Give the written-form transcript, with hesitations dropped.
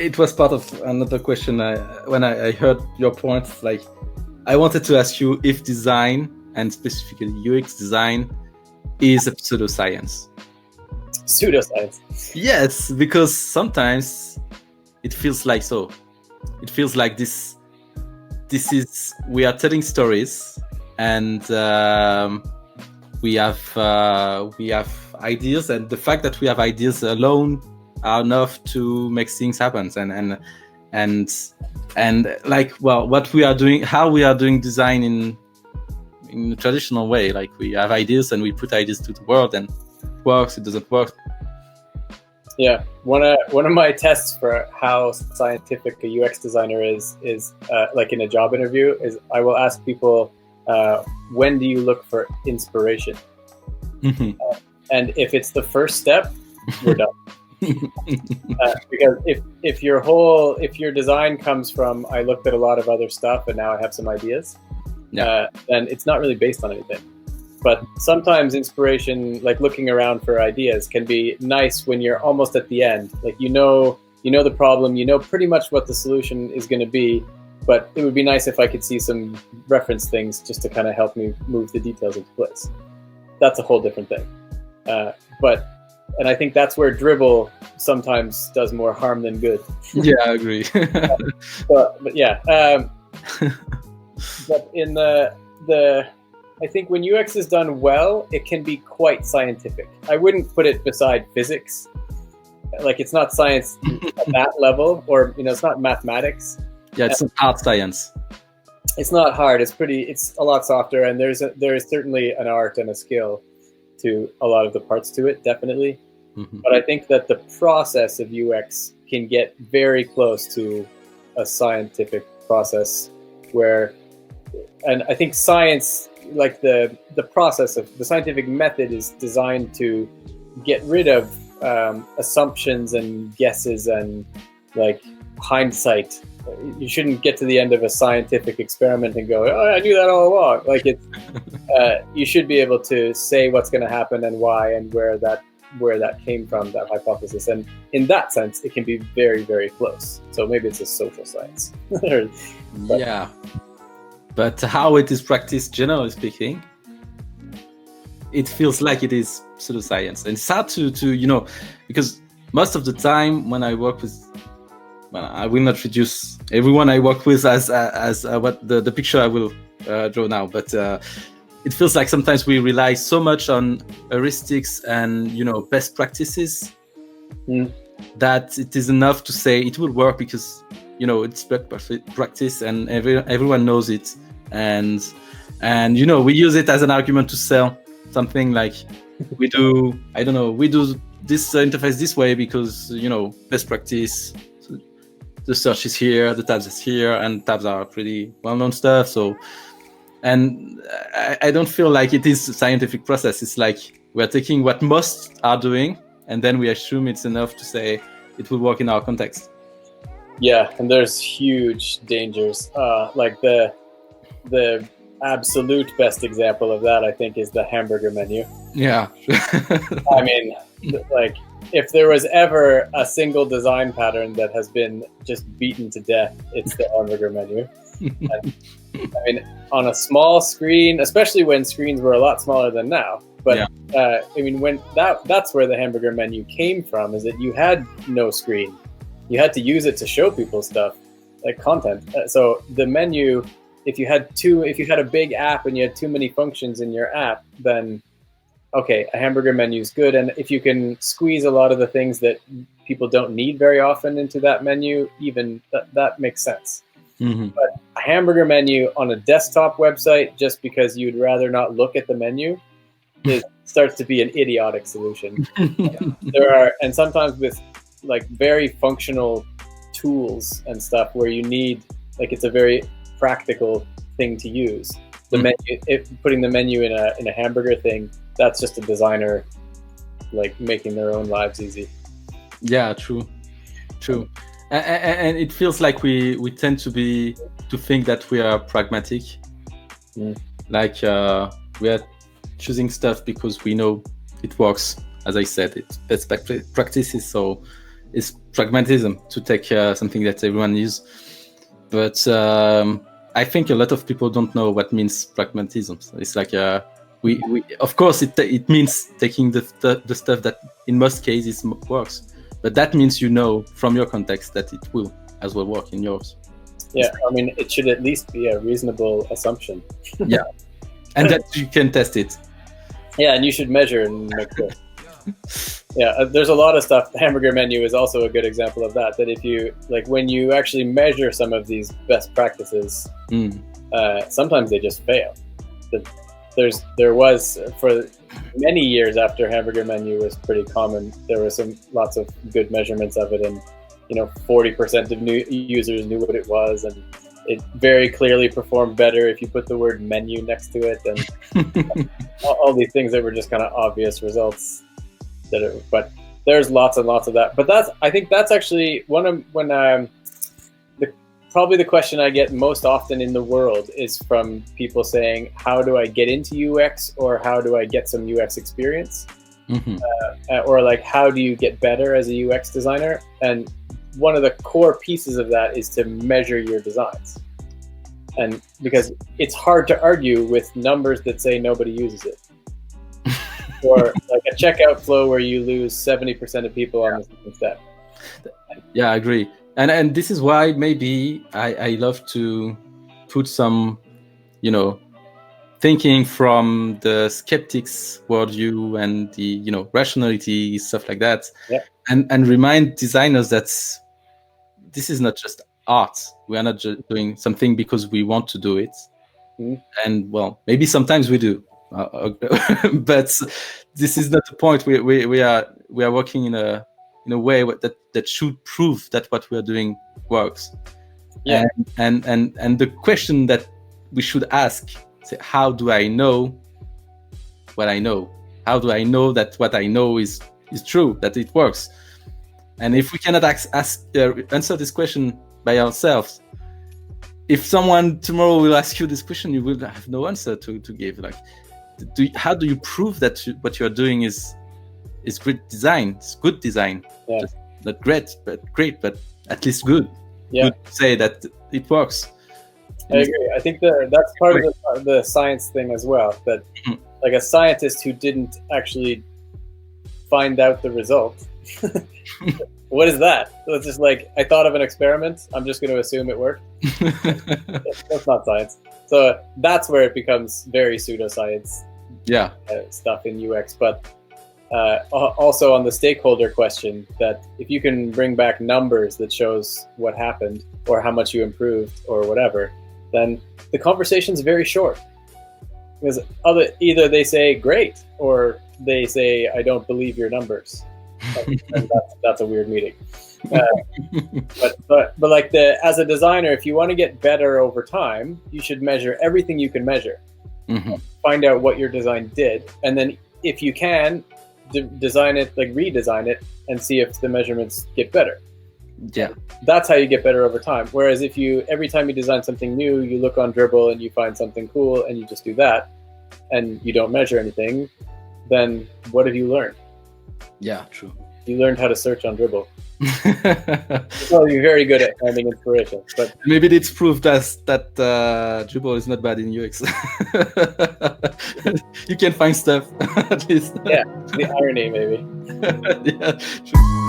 it was part of another question. When I heard your points, like I wanted to ask you if design, and specifically UX design, is a pseudoscience. Pseudoscience. Yes, because sometimes it feels like so. It feels like this is, we are telling stories, and we have ideas, and the fact that we have ideas alone are enough to make things happen. And like, well, what we are doing, how we are doing design in a traditional way, like we have ideas and we put ideas to the world, and it works, it doesn't work. Yeah, one of my tests for how scientific a UX designer is like in a job interview, is I will ask people, when do you look for inspiration? And if it's the first step, we're done. Because if your design comes from, I looked at a lot of other stuff and now I have some ideas, then it's not really based on anything. But sometimes inspiration, like looking around for ideas, can be nice when you're almost at the end. Like you know the problem, you know pretty much what the solution is going to be, but it would be nice if I could see some reference things just to kind of help me move the details into place. That's a whole different thing. And I think that's where dribble sometimes does more harm than good. Yeah, I agree. But yeah, but in the I think when UX is done well, it can be quite scientific. I wouldn't put it beside physics. Like it's not science at that level, or it's not mathematics. Yeah, it's not hard science. It's not hard. It's a lot softer, and there is certainly an art and a skill to a lot of the parts to it, definitely. Mm-hmm. But I think that the process of UX can get very close to a scientific process and I think science, like the process of the scientific method, is designed to get rid of assumptions and guesses and like hindsight. You shouldn't get to the end of a scientific experiment and go, "Oh, I knew that all along." Like you should be able to say what's going to happen and why and where that came from, that hypothesis. And in that sense, it can be very, very close. So maybe it's a social science. Yeah. But how it is practiced, generally speaking, it feels like it is pseudoscience. And it's hard to because most of the time when I work with, well, I will not reduce everyone I work with as what the picture I will draw now, but it feels like sometimes we rely so much on heuristics and best practices that it is enough to say it will work because it's practice and everyone knows it, and we use it as an argument to sell something. Like we do this interface this way because best practice. The search is here, the tabs is here, and tabs are pretty well-known stuff. So, and I don't feel like it is a scientific process. It's like we're taking what most are doing, and then we assume it's enough to say it will work in our context. Yeah, and there's huge dangers. Like the absolute best example of that, I think, is the hamburger menu. Yeah. I mean, like, if there was ever a single design pattern that has been just beaten to death, it's the hamburger menu. And, I mean, on a small screen, especially when screens were a lot smaller than now. But I mean, when that's where the hamburger menu came from, is that you had no screen. You had to use it to show people stuff, like content. So the menu, if you had a big app and you had too many functions in your app, then okay, a hamburger menu is good. And if you can squeeze a lot of the things that people don't need very often into that menu, even that makes sense. Mm-hmm. But a hamburger menu on a desktop website, just because you'd rather not look at the menu, starts to be an idiotic solution. And sometimes with like very functional tools and stuff where you need, like, it's a very practical thing to use. The menu, putting the menu in a hamburger thing, that's just a designer like making their own lives easy. Yeah, true. And it feels like we tend to think that we are pragmatic. Like we are choosing stuff because we know it works. As I said, it's best practices. So is pragmatism, to take something that everyone uses. But I think a lot of people don't know what means pragmatism. So it's like we of course it means taking the stuff that in most cases works, but that means from your context that it will as well work in yours. Yeah, I mean, it should at least be a reasonable assumption. Yeah, and that you can test it. Yeah, and you should measure and make sure. Yeah, there's a lot of stuff. The hamburger menu is also a good example of that. That if you when you actually measure some of these best practices, sometimes they just fail. There was for many years after hamburger menu was pretty common. There were lots of good measurements of it, and 40% of new users knew what it was, and it very clearly performed better if you put the word menu next to it, and all these things that were just kind of obvious results. But there's lots and lots of that. But I think that's actually probably the question I get most often in the world is from people saying, how do I get into UX, or how do I get some UX experience? Or how do you get better as a UX designer? And one of the core pieces of that is to measure your designs. And because it's hard to argue with numbers that say nobody uses it. Or a checkout flow where you lose 70% of people on the second step. Yeah, I agree. And this is why maybe I love to put some, thinking from the skeptics worldview and the, rationality, stuff like that. Yeah. And remind designers that this is not just art. We are not just doing something because we want to do it. And well, maybe sometimes we do. But this is not the point. We are working in a way that should prove that what we are doing works. Yeah. And the question that we should ask is, how do I know what I know? How do I know that what I know is true, that it works? And if we cannot answer this question by ourselves, if someone tomorrow will ask you this question, you will have no answer to give. How do you prove that what you are doing is great design? It's good design. Yeah. Just not great, but at least good. Yeah. Good to say that it works. I agree. I think that's part of the science thing as well. That a scientist who didn't actually find out the result. What is that? So it's just I thought of an experiment. I'm just going to assume it worked. That's not science. So that's where it becomes very pseudoscience. Yeah. Stuff in UX, but also on the stakeholder question, that if you can bring back numbers that shows what happened or how much you improved or whatever, then the conversation's very short. Because either they say great, or they say I don't believe your numbers. And that's a weird meeting. But as a designer, if you want to get better over time, you should measure everything you can measure. Find out what your design did, and then if you can, design it, redesign it, and see if the measurements get better. Yeah, that's how you get better over time. Whereas if every time you design something new, you look on Dribbble and you find something cool and you just do that, and you don't measure anything, then what have you learned? Yeah, true. You learned how to search on Dribbble. Well, you're very good at finding inspiration, but maybe it's proof that Dribbble is not bad in UX. You can find stuff at least. Yeah, the irony maybe. Yeah, true.